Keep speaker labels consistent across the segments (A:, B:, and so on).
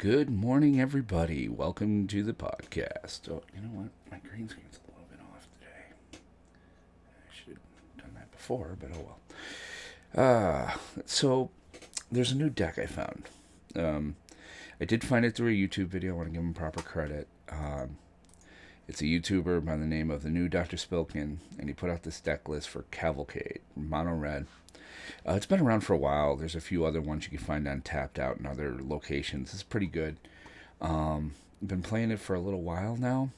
A: Good morning, everybody. Welcome to the podcast. Oh, you know what? My green screen's a little bit off today. I should have done that before, but oh well. So there's a new deck I found. Um, I did find it through a YouTube video. I want to give him proper credit. It's a YouTuber by the name of the new Dr. Spilkin, and he put out this deck list for Cavalcade, Mono Red. It's been around for a while. There's a few other ones you can find on Tapped Out and other locations. It's pretty good. I've been playing it for a little while now.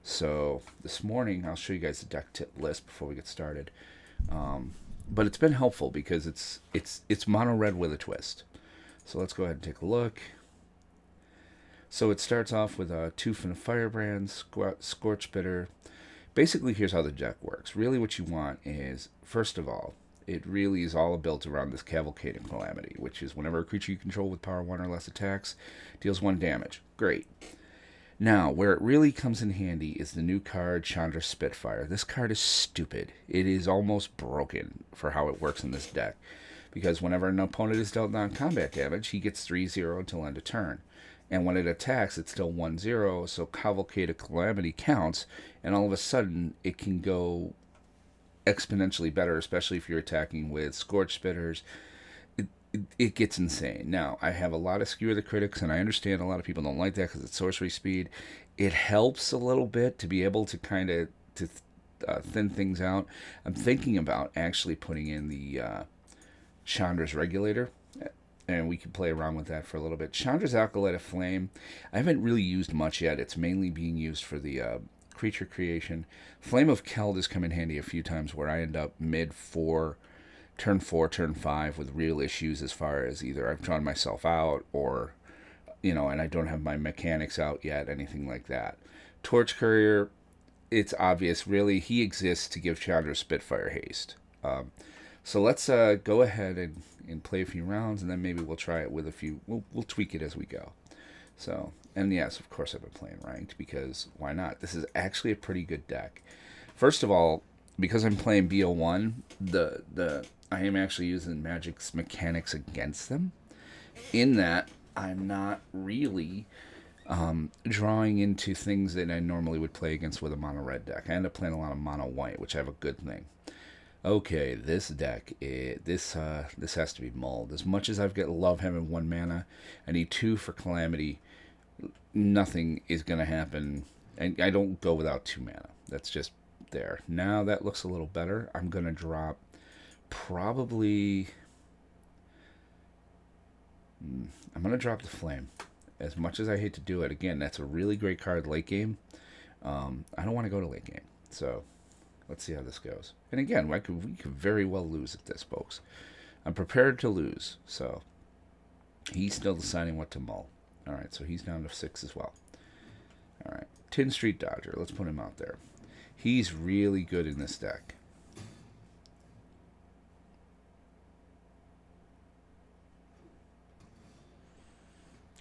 A: So this morning I'll show you guys the deck tip list before we get started. But it's been helpful because it's mono red with a twist. So let's go ahead and take a look. So it starts off with a Tooth and a Firebrand, Scorch Bitter. Basically, here's how the deck works. Really, what you want is, first of all, it really is all built around this Cavalcading Calamity, which is whenever a creature you control with power 1 or less attacks, deals 1 damage. Great. Now, where it really comes in handy is the new card, Chandra Spitfire. This card is stupid. It is almost broken for how it works in this deck. Because whenever an opponent is dealt non-combat damage, he gets 3-0 until end of turn. And when it attacks, it's still 1-0, so Cavalcade of Calamity counts, and all of a sudden, it can go exponentially better, especially if you're attacking with Scorch Spitters. It gets insane. Now, I have a lot of Skewer the Critics, and I understand a lot of people don't like that because it's sorcery speed. It helps a little bit to be able to kind of thin things out. I'm thinking about actually putting in the Chandra's Regulator, and we can play around with that for a little bit. Chandra's Acolyte of Flame, I haven't really used much yet. It's mainly being used for the creature creation. Flame of Keld has come in handy a few times where I end up mid-4, turn 4, turn 5 with real issues as far as either I've drawn myself out or, and I don't have my mechanics out yet, anything like that. Torch Courier, it's obvious, really, he exists to give Chandra Spitfire haste. So let's go ahead and play a few rounds, and then maybe we'll try it with a few. We'll tweak it as we go. So, and yes, of course I've been playing ranked because why not? This is actually a pretty good deck. First of all, because I'm playing Beall 1, I am actually using Magic's mechanics against them. In that, I'm not really drawing into things that I normally would play against with a mono red deck. I end up playing a lot of mono white, which I have a good thing. Okay, this deck, this has to be mulled. As much as love having 1 mana, I need 2 for Calamity. Nothing is going to happen, and I don't go without 2 mana. That's just there. Now that looks a little better. I'm going to drop probably... I'm going to drop the Flame. As much as I hate to do it, again, that's a really great card late game. I don't want to go to late game, so... Let's see how this goes. And again, we could very well lose at this, folks. I'm prepared to lose, so he's still deciding what to mull. All right, so he's down to 6 as well. All right, Tin Street Dodger. Let's put him out there. He's really good in this deck.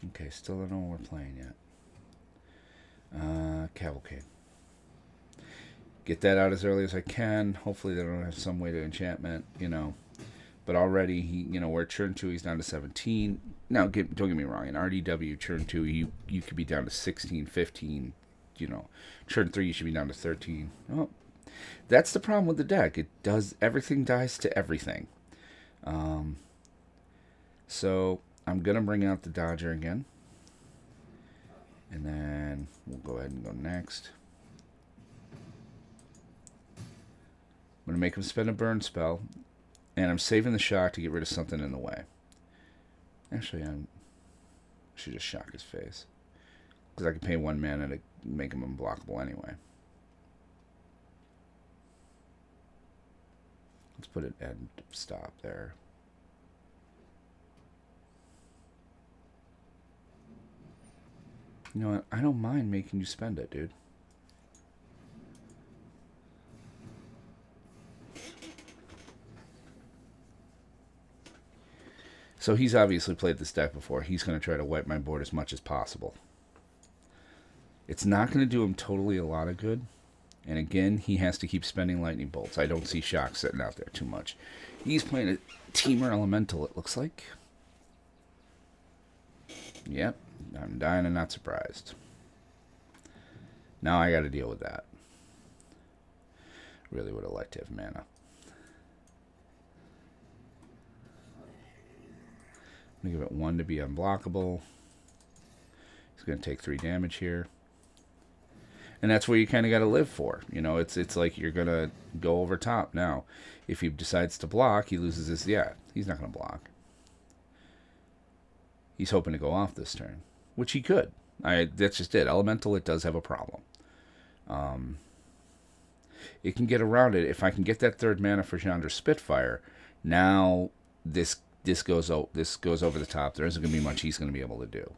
A: Okay, still don't know what we're playing yet. Cavalcade. Get that out as early as I can. Hopefully they don't have some way to enchantment, But already, we're turn 2, he's down to 17. Now, don't get me wrong. In RDW, turn 2, you could be down to 16, 15. Turn 3, you should be down to 13. Oh, that's the problem with the deck. It does, everything dies to everything. So, I'm going to bring out the Dodger again. And then we'll go ahead and go next. I'm going to make him spend a burn spell, and I'm saving the shock to get rid of something in the way. Actually, I should just shock his face, because I can pay 1 mana to make him unblockable anyway. Let's put an end stop there. You know what? I don't mind making you spend it, dude. So he's obviously played this deck before. He's going to try to wipe my board as much as possible. It's not going to do him totally a lot of good. And again, he has to keep spending lightning bolts. I don't see shock sitting out there too much. He's playing a Teamer Elemental, it looks like. Yep, I'm dying and not surprised. Now I got to deal with that. Really would have liked to have mana. I'm going to give it 1 to be unblockable. He's going to take 3 damage here. And that's where you kind of got to live for. You know, it's like you're going to go over top. Now, if he decides to block, he loses his... Yeah, he's not going to block. He's hoping to go off this turn, which he could. That's just it. Elemental, it does have a problem. It can get around it. If I can get that 3rd mana for Chandra Spitfire, now this goes over the top. There isn't going to be much he's going to be able to do.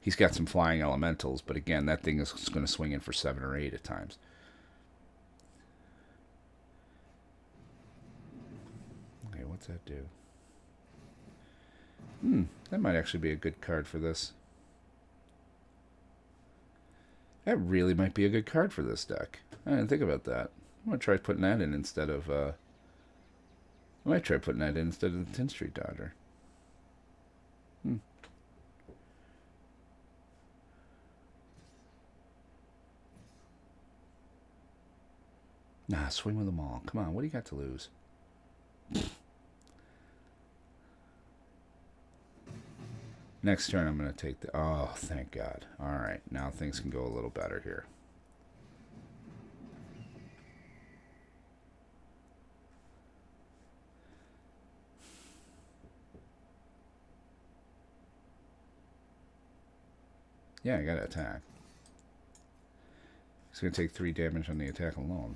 A: He's got some flying elementals, but again, that thing is going to swing in for 7 or 8 at times. Okay, what's that do? That might actually be a good card for this. That really might be a good card for this deck. I didn't think about that. I'm going to try putting that in instead of... I might try putting that in instead of the 10th Street Dodger. Nah, swing with them all. Come on, what do you got to lose? Next turn, I'm going to take the... Oh, thank God. All right, now things can go a little better here. Yeah, I got to attack. He's going to take 3 damage on the attack alone.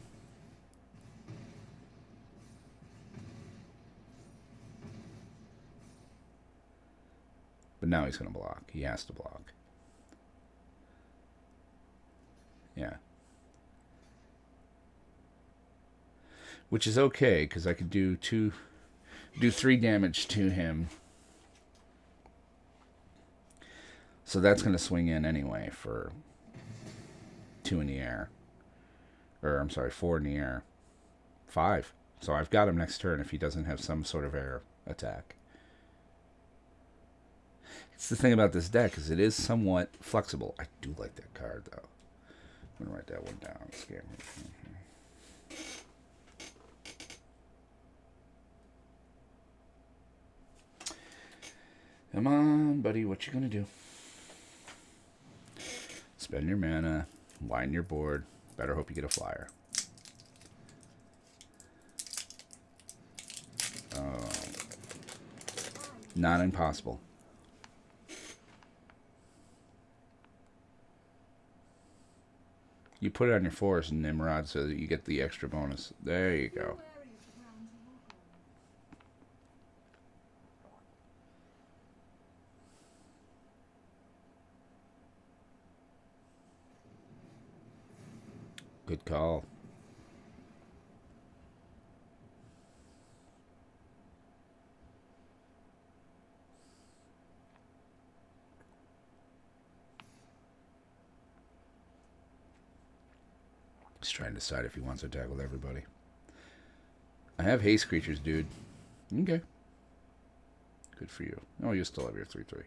A: But now he's going to block. He has to block. Yeah. Which is okay, because I could do 3 damage to him. So that's going to swing in anyway for 2 in the air. Or, I'm sorry, 4 in the air. 5. So I've got him next turn if he doesn't have some sort of air attack. It's the thing about this deck, is it is somewhat flexible. I do like that card, though. I'm going to write that one down. Come on, buddy. What you going to do? Spend your mana. Widen your board. Better hope you get a flyer. Not impossible. You put it on your forest and Nimrod so that you get the extra bonus. There you go. Good call. He's trying to decide if he wants to attack with everybody. I have haste creatures, dude. Okay. Good for you. Oh, you still have your 3/3.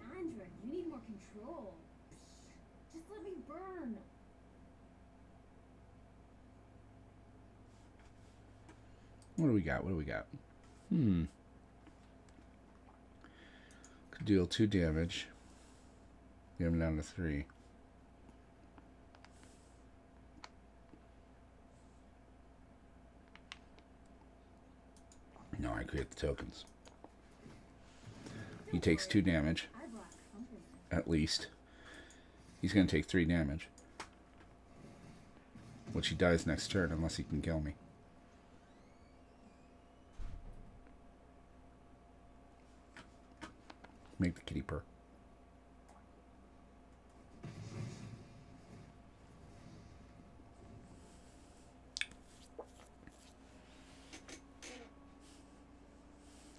B: Chandra, you need more control. Just let me burn.
A: What do we got? What do we got? Could deal 2 damage. Get him down to 3. No, I create the tokens. He takes 2 damage. At least. He's going to take 3 damage. Which he dies next turn unless he can kill me. Make the kitty purr.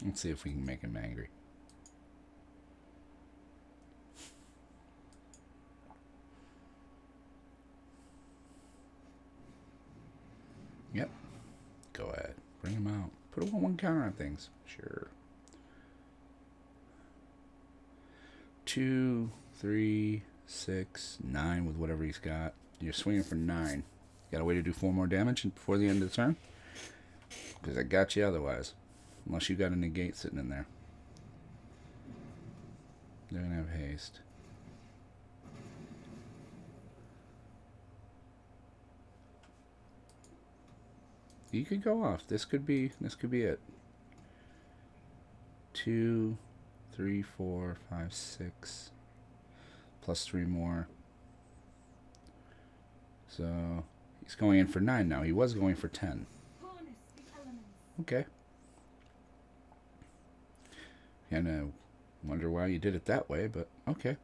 A: Let's see if we can make him angry. Yep. Go ahead. Bring him out. Put a 1/1 counter on things. Sure. 2, 3, 6, 9 with whatever he's got. You're swinging for 9. Got a way to do 4 more damage before the end of the turn? Because I got you otherwise. Unless you got a negate sitting in there. They're going to have haste. You could go off. This could be it. 2, 3, 4, 5, 6. Plus 3 more. So he's going in for 9 now. He was going for 10. Okay. Kind of wonder why you did it that way, but okay.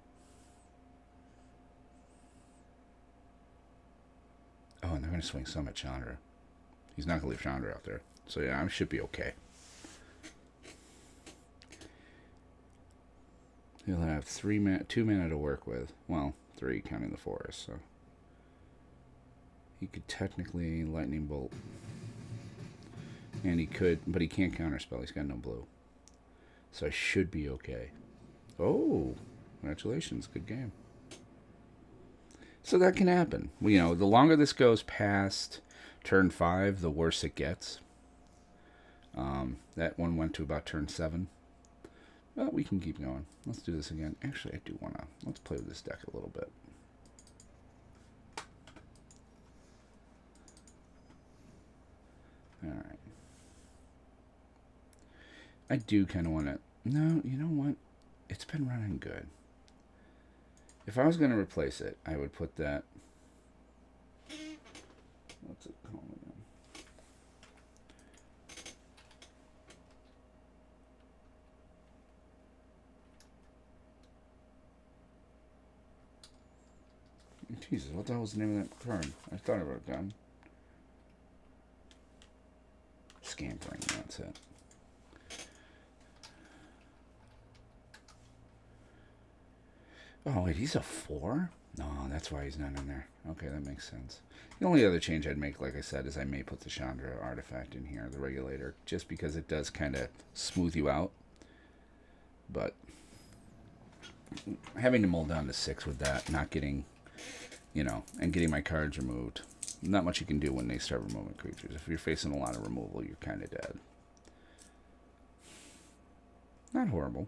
A: Oh, and they're going to swing some at Chandra. He's not going to leave Chandra out there. So yeah, I should be okay. He'll have 2 mana to work with. Well, 3 counting the forest, so he could technically lightning bolt. And he could, but he can't counterspell. He's got no blue. So I should be okay. Oh, congratulations. Good game. So that can happen. You know, the longer this goes past turn 5, the worse it gets. That one went to about turn 7. But we can keep going. Let's do this again. Actually, I do want to. Let's play with this deck a little bit. Alright. I do kind of want to... No, you know what? It's been running good. If I was going to replace it, I would put that... What's it called again? Jesus, what the hell was the name of that card? I thought I wrote it down. Scampering, that's it. Oh, wait, he's a 4? No, that's why he's not in there. Okay, that makes sense. The only other change I'd make, like I said, is I may put the Chandra artifact in here, the regulator, just because it does kind of smooth you out. But having to mull down to 6 with that, not getting, you know, and getting my cards removed, not much you can do when they start removing creatures. If you're facing a lot of removal, you're kind of dead. Not horrible.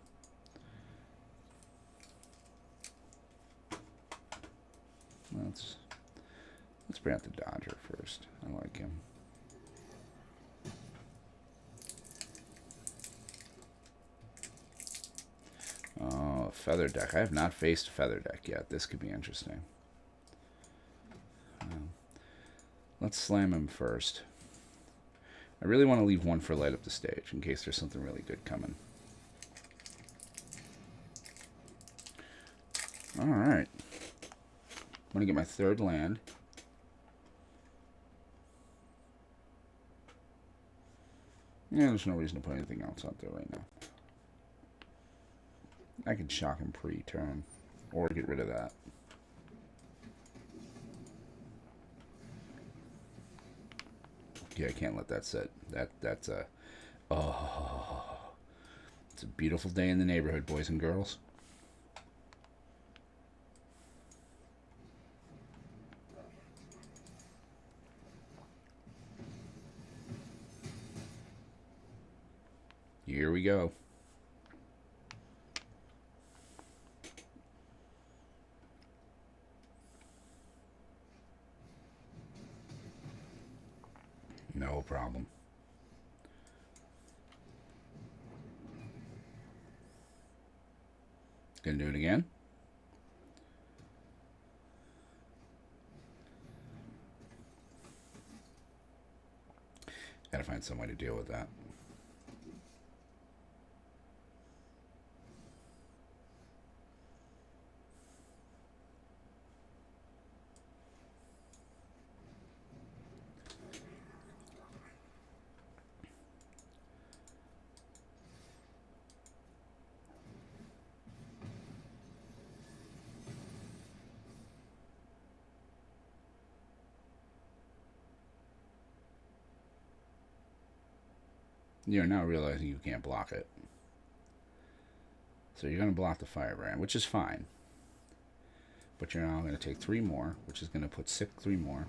A: Let's bring out the Dodger first. I like him. Oh, Feather Deck. I have not faced Feather Deck yet. This could be interesting. Let's slam him first. I really want to leave one for light up the stage in case there's something really good coming. Alright. I'm going to get my 3rd land. Yeah, there's no reason to put anything else out there right now. I can shock him pre-turn. Or get rid of that. Yeah, I can't let that sit. That's a... Oh. It's a beautiful day in the neighborhood, boys and girls. Here we go. No problem. Gonna do it again. Gotta find some way to deal with that. You're now realizing you can't block it. So you're going to block the firebrand, which is fine. But you're now going to take 3 more, which is going to put 3 more.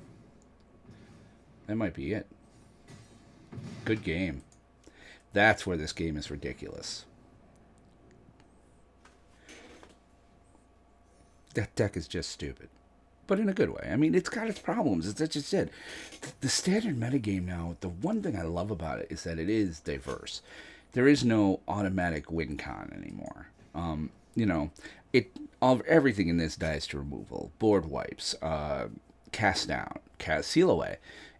A: That might be it. Good game. That's where this game is ridiculous. That deck is just stupid. But in a good way. I mean, it's got its problems. As I just said, the standard metagame now, the one thing I love about it is that it is diverse. There is no automatic win con anymore. You know, everything in this dies to removal, board wipes, cast down, seal away.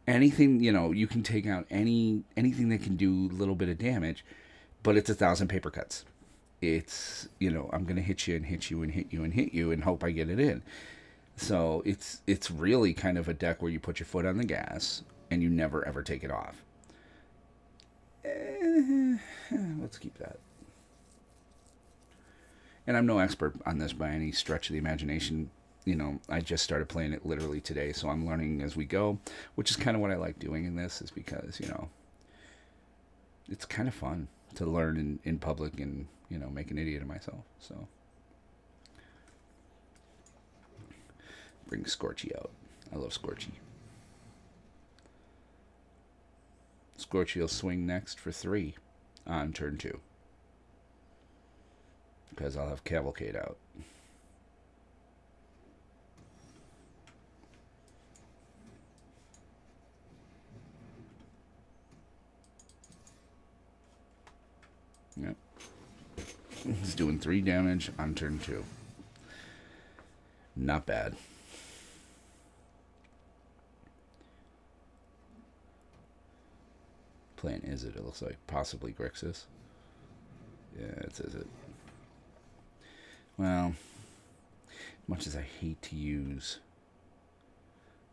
A: Anything, you can take out anything that can do a little bit of damage, but it's 1,000 paper cuts. It's, I'm going to hit you and hit you and hit you and hit you and hope I get it in. So it's really kind of a deck where you put your foot on the gas and you never ever take it off. Let's keep that. And I'm no expert on this by any stretch of the imagination. I just started playing it literally today, so I'm learning as we go, which is kind of what I like doing in this, is because, it's kind of fun to learn in public and, make an idiot of myself. So bring Scorchy out. I love Scorchy. Scorchy will swing next for 3 on turn 2. Because I'll have Cavalcade out. Yep. He's doing 3 damage on turn 2. Not bad. Playing Izzet, it looks like. Possibly Grixis. Yeah, it's Izzet. Well, much as I hate to use,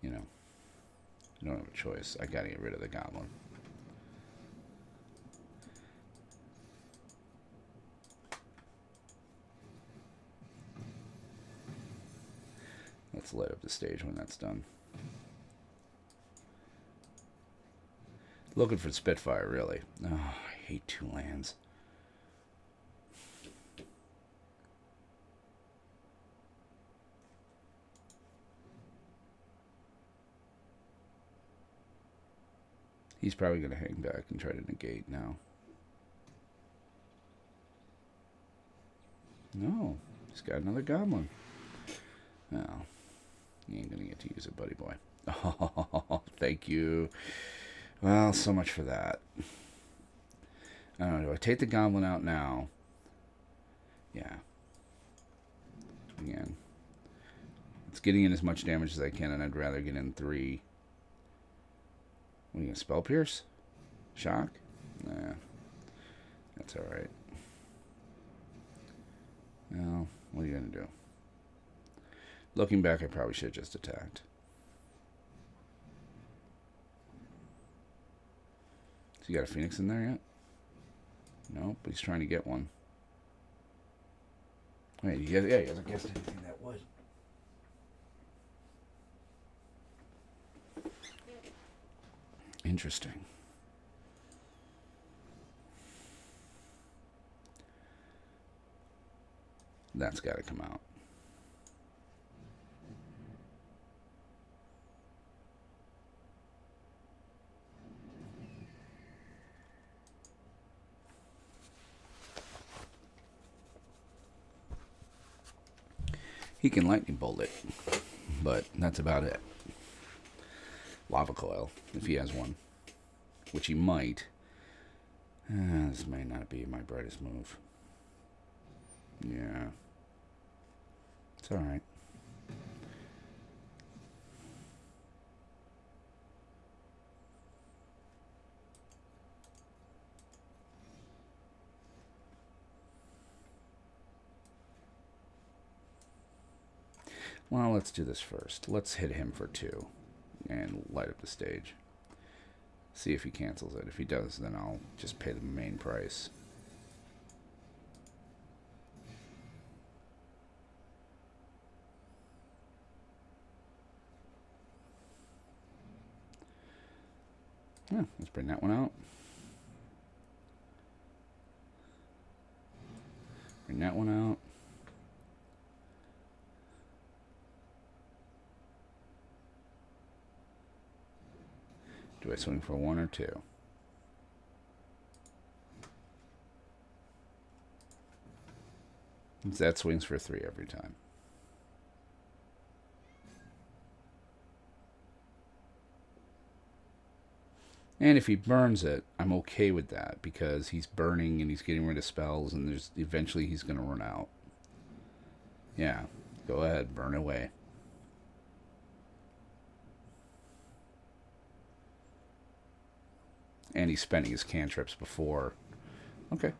A: I don't have a choice. I gotta get rid of the Goblin. Let's light up the stage when that's done. Looking for Spitfire, really. Oh, I hate 2 lands. He's probably going to hang back and try to negate now. No, he's got another Goblin. Oh, you ain't going to get to use it, buddy boy. Oh, thank you. Well, so much for that. I don't know. Do I take the Goblin out now? Yeah. Again. It's getting in as much damage as I can, and I'd rather get in 3. What are you going to Spell Pierce? Shock? Nah. That's alright. Well, what are you going to do? Looking back, I probably should have just attacked. So you got a Phoenix in there yet? No, but he's trying to get one. Wait, he hasn't guessed anything that would. Interesting. That's got to come out. He can lightning bolt it, but that's about it. Lava coil, if he has one, which he might. This may not be my brightest move. Yeah. It's alright. Well, let's do this first. Let's hit him for 2 and light up the stage. See if he cancels it. If he does, then I'll just pay the main price. Yeah, let's bring that one out. Bring that one out. Do I swing for 1 or 2? That swings for 3 every time. And if he burns it, I'm okay with that because he's burning and he's getting rid of spells, and there's eventually he's going to run out. Yeah, go ahead, burn away. And he's spending his cantrips before. Okay.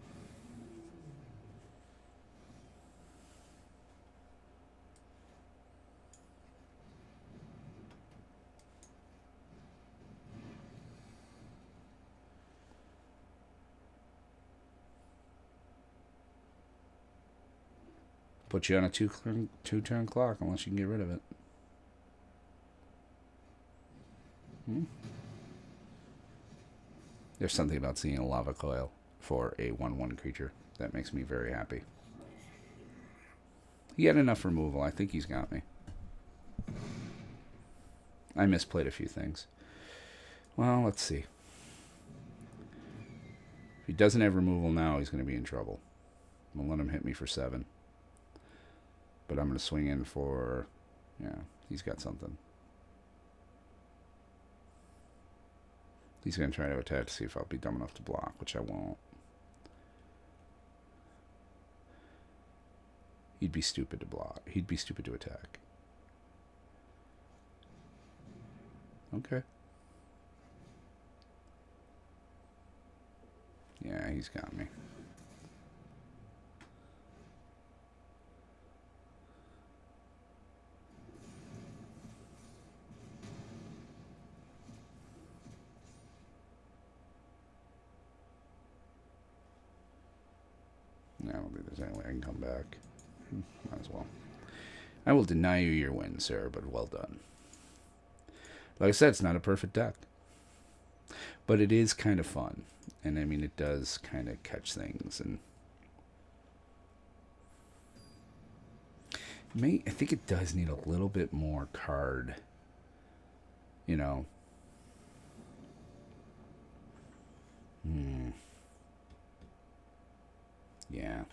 A: Put you on a two-turn clock unless you can get rid of it. There's something about seeing a lava coil for a 1/1 creature that makes me very happy. He had enough removal. I think he's got me. I misplayed a few things. Well, let's see. If he doesn't have removal now, he's going to be in trouble. I'm going to let him hit me for 7. But I'm going to swing in for... Yeah, he's got something. He's going to try to attack to see if I'll be dumb enough to block, which I won't. He'd be stupid to block. He'd be stupid to attack. Okay. Yeah, he's got me. I don't think there's any way I can come back. Might as well. I will deny you your win, sir, but well done. Like I said, it's not a perfect deck. But it is kind of fun. And I mean, it does kind of catch things. And I think it does need a little bit more card. You know. Yeah.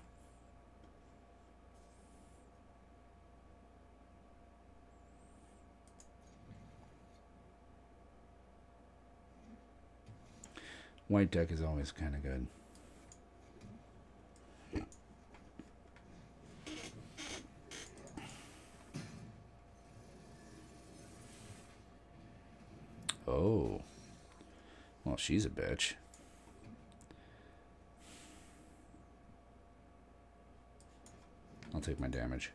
A: White deck is always kind of good. Oh. Well, she's a bitch. I'll take my damage.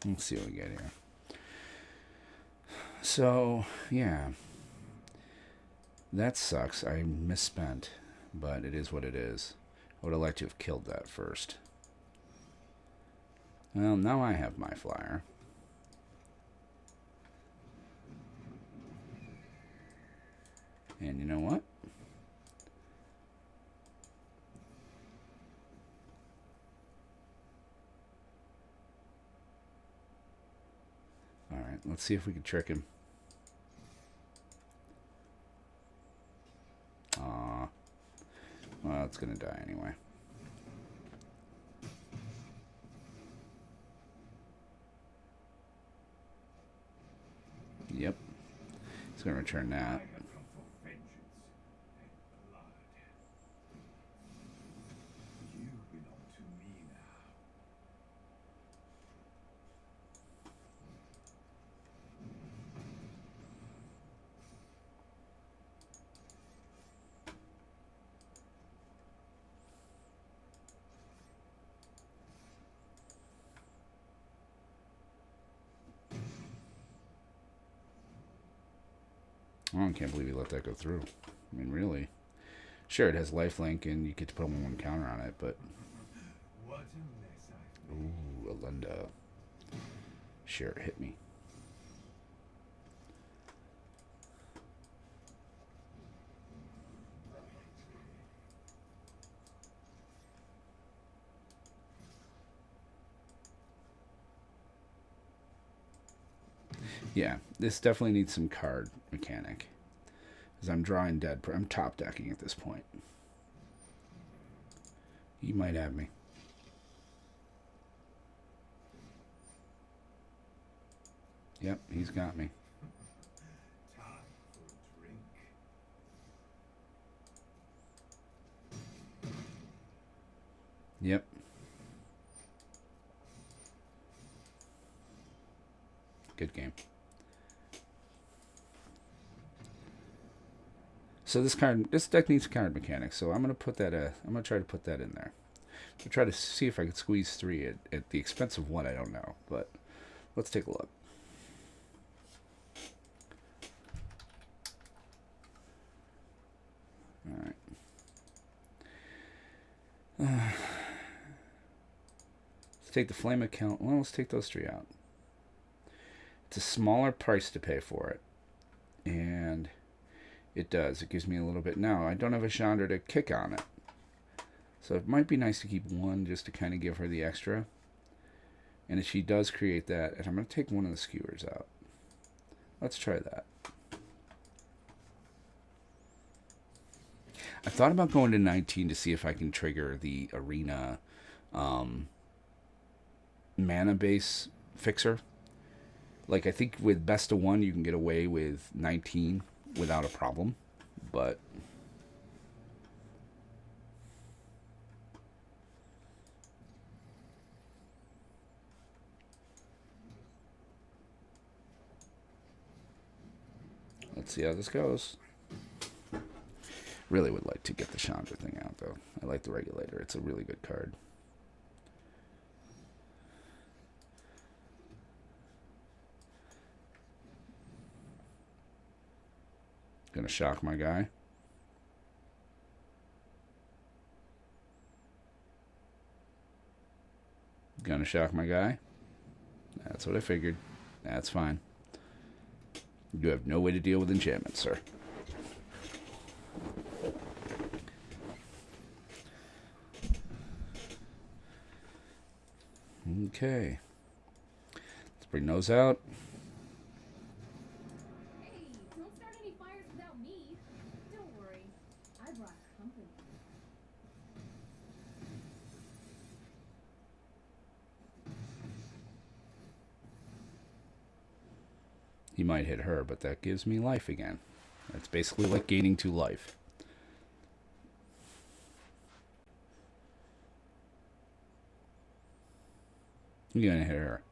A: Let's see what we get here. So, yeah. That sucks. I misspent, but it is what it is. I would have liked to have killed that first. Well, now I have my flyer. And you know what? Alright, let's see if we can trick him. Aw. Well, it's gonna die anyway. Yep. It's gonna return that. Oh, I can't believe you let that go through. I mean, really. Sure, it has lifelink and you get to put one counter on it, but... Ooh, Alenda. Sure, it hit me. Yeah, this definitely needs some card mechanic. Because I'm drawing dead. I'm top decking at this point. He might have me. Yep, he's got me. Yep. Good game. So this deck needs card mechanics. So I'm gonna put that. I'm gonna try to put that in there. I'll try to see if I can squeeze 3 at the expense of 1. I don't know, but let's take a look. All right. Let's take the flame account. Well, let's take those 3 out. It's a smaller price to pay for it, and it does. It gives me a little bit. Now, I don't have a Chandra to kick on it. So it might be nice to keep 1 just to kind of give her the extra. And if she does create that, and I'm going to take one of the skewers out. Let's try that. I thought about going to 19 to see if I can trigger the arena mana base fixer. Like, I think with best of 1, you can get away with 19 without a problem. But let's see how this goes. Really would like to get the Chandra thing out, though. I like the Regulator. It's a really good card. Gonna shock my guy. Gonna shock my guy. That's what I figured. That's fine. You have no way to deal with enchantments, sir. Okay. Let's bring those out.
B: Hey, don't start any fires without me. Don't worry, I brought company.
A: He might hit her, but that gives me life again. That's basically like gaining 2 life. You're gonna hit her.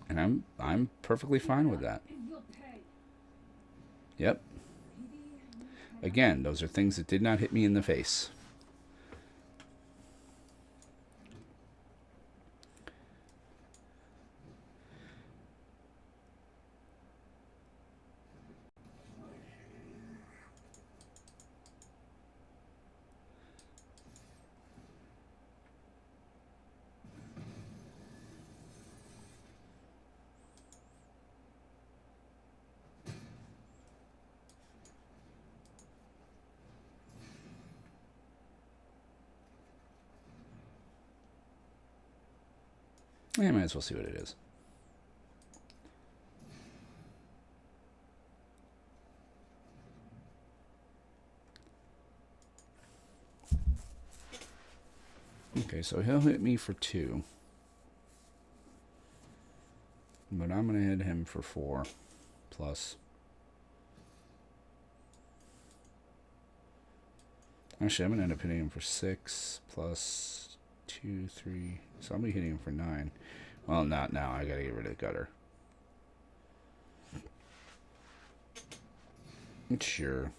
A: And I'm perfectly fine with that. Yep. Again, those are things that did not hit me in the face. I might as well see what it is. Okay, so he'll hit me for 2. But I'm going to hit him for 4 plus. Actually, I'm going to end up hitting him for 6 plus 2, 3. So I'll be hitting him for 9. Well, not now. I got to get rid of the gutter. Sure.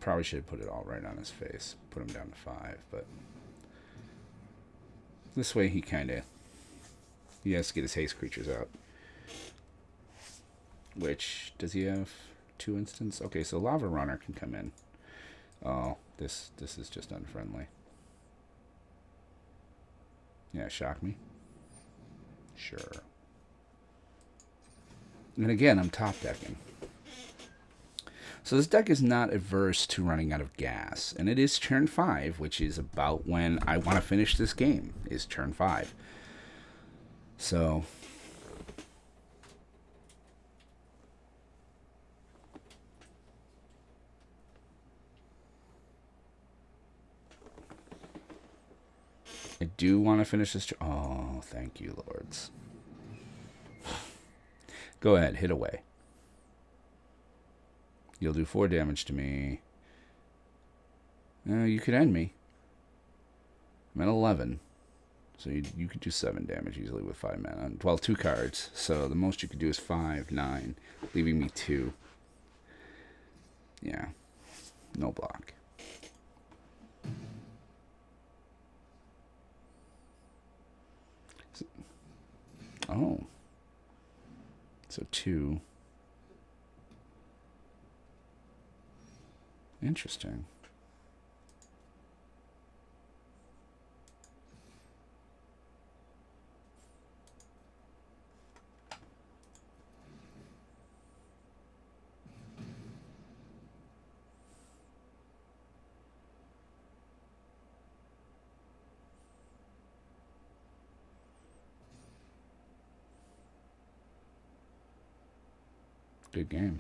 A: probably should have put it all right on his face. Put him down to 5, but this way he has to get his haste creatures out. Which, does he have 2 instants? Okay, so Lava Runner can come in. Oh, this is just unfriendly. Yeah, shock me. Sure. And again, I'm top decking. So this deck is not averse to running out of gas. And it is turn 5, which is about when I want to finish this game, is turn 5. So I do want to finish this. Oh, thank you, lords. Go ahead, hit away. You'll do 4 damage to me. You could end me. I'm at 11. So you could do 7 damage easily with 5 mana. Well, 2 cards. So the most you could do is 5, 9, leaving me 2. Yeah. No block. Oh. So 2. Interesting. Good game.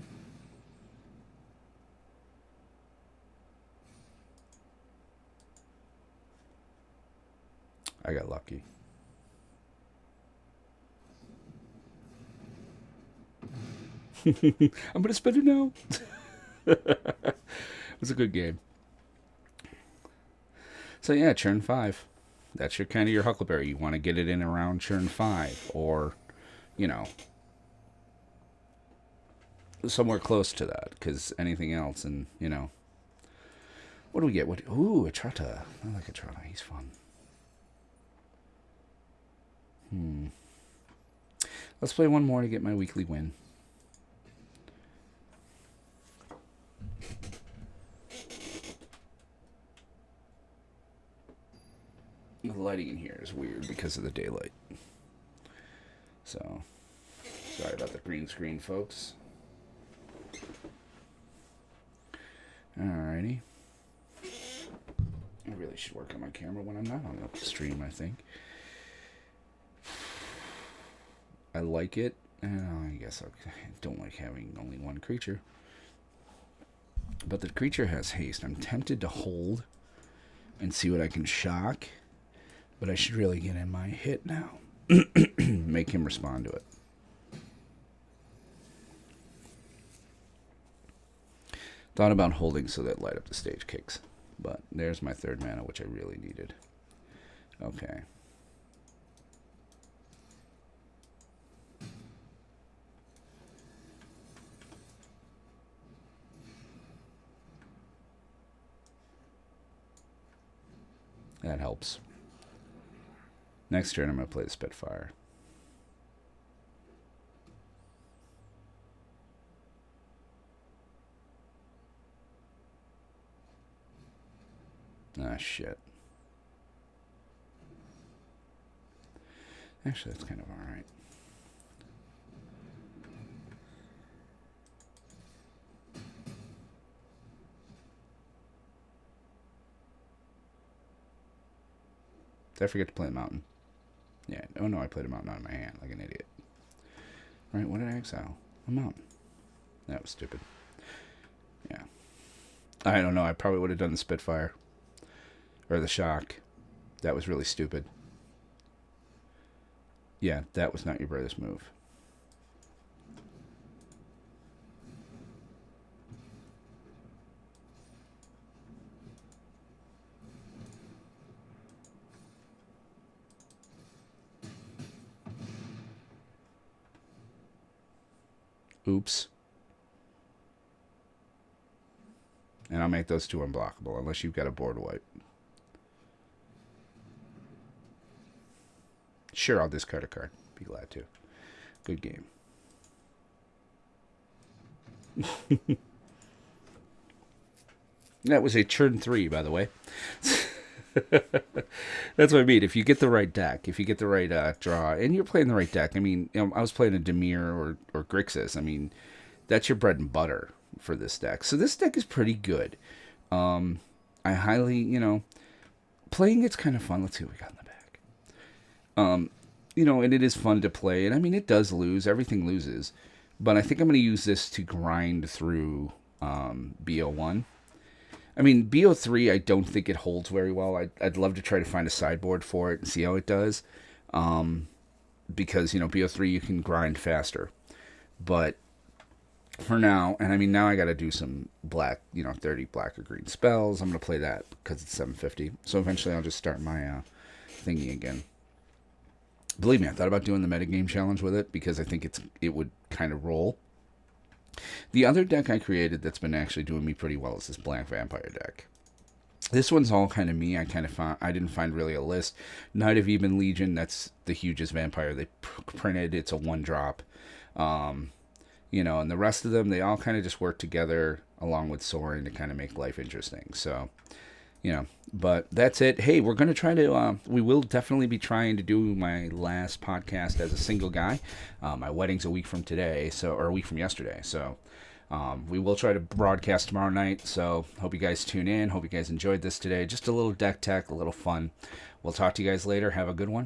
A: I got lucky. I'm gonna spend it now. It was a good game. So yeah, turn 5. That's your kind of your Huckleberry. You want to get it in around turn 5, or, you know, somewhere close to that. Because anything else, and you know, what do we get? Ooh, a Trotta. I like a Trotta. He's fun. Let's play one more to get my weekly win. The lighting in here is weird because of the daylight. So, sorry about the green screen, folks. Alrighty. I really should work on my camera when I'm not on the stream, I think. I like it. I guess I don't like having only one creature. But the creature has haste. I'm tempted to hold and see what I can shock. But I should really get in my hit now. Make him respond to it. Thought about holding so that light up the stage kicks. But there's my 3rd mana, which I really needed. Okay. That helps. Next turn, I'm going to play the Spitfire. Ah, shit. Actually, that's kind of alright. Did I forget to play the mountain? Yeah. Oh no, I played a mountain out of my hand like an idiot. Right, what did I exile? A mountain. That was stupid. Yeah. I don't know, I probably would have done the Spitfire. Or the Shock. That was really stupid. Yeah, that was not your brother's move. Oops. And I'll make those two unblockable unless you've got a board wipe. Sure, I'll discard a card. Be glad to. Good game. That was a turn 3, by the way. That's what I mean. If you get the right deck, if you get the right draw, and you're playing the right deck, I mean, I was playing a Demir or Grixis. I mean, that's your bread and butter for this deck. So this deck is pretty good. I highly, playing it's kind of fun. Let's see what we got in the back. And it is fun to play. And I mean, it does lose. Everything loses. But I think I'm going to use this to grind through Beall 1. I mean, Beall 3, I don't think it holds very well. I'd love to try to find a sideboard for it and see how it does. Because, Beall 3, you can grind faster. But for now, and I mean, now I got to do some black, 30 black or green spells. I'm going to play that because it's 750. So eventually I'll just start my thingy again. Believe me, I thought about doing the metagame challenge with it because I think it would kind of roll. The other deck I created that's been actually doing me pretty well is this Black Vampire deck. This one's all kind of me. I didn't find really a list. Knight of Even Legion, that's the hugest vampire they printed. It's a 1-drop. And the rest of them, they all kind of just work together along with Sorin to kind of make life interesting. So, but that's it. Hey, we're going to try to, we will definitely be trying to do my last podcast as a single guy. My wedding's a week from today, or a week from yesterday. So, we will try to broadcast tomorrow night. So, hope you guys tune in. Hope you guys enjoyed this today. Just a little deck tech, a little fun. We'll talk to you guys later. Have a good one.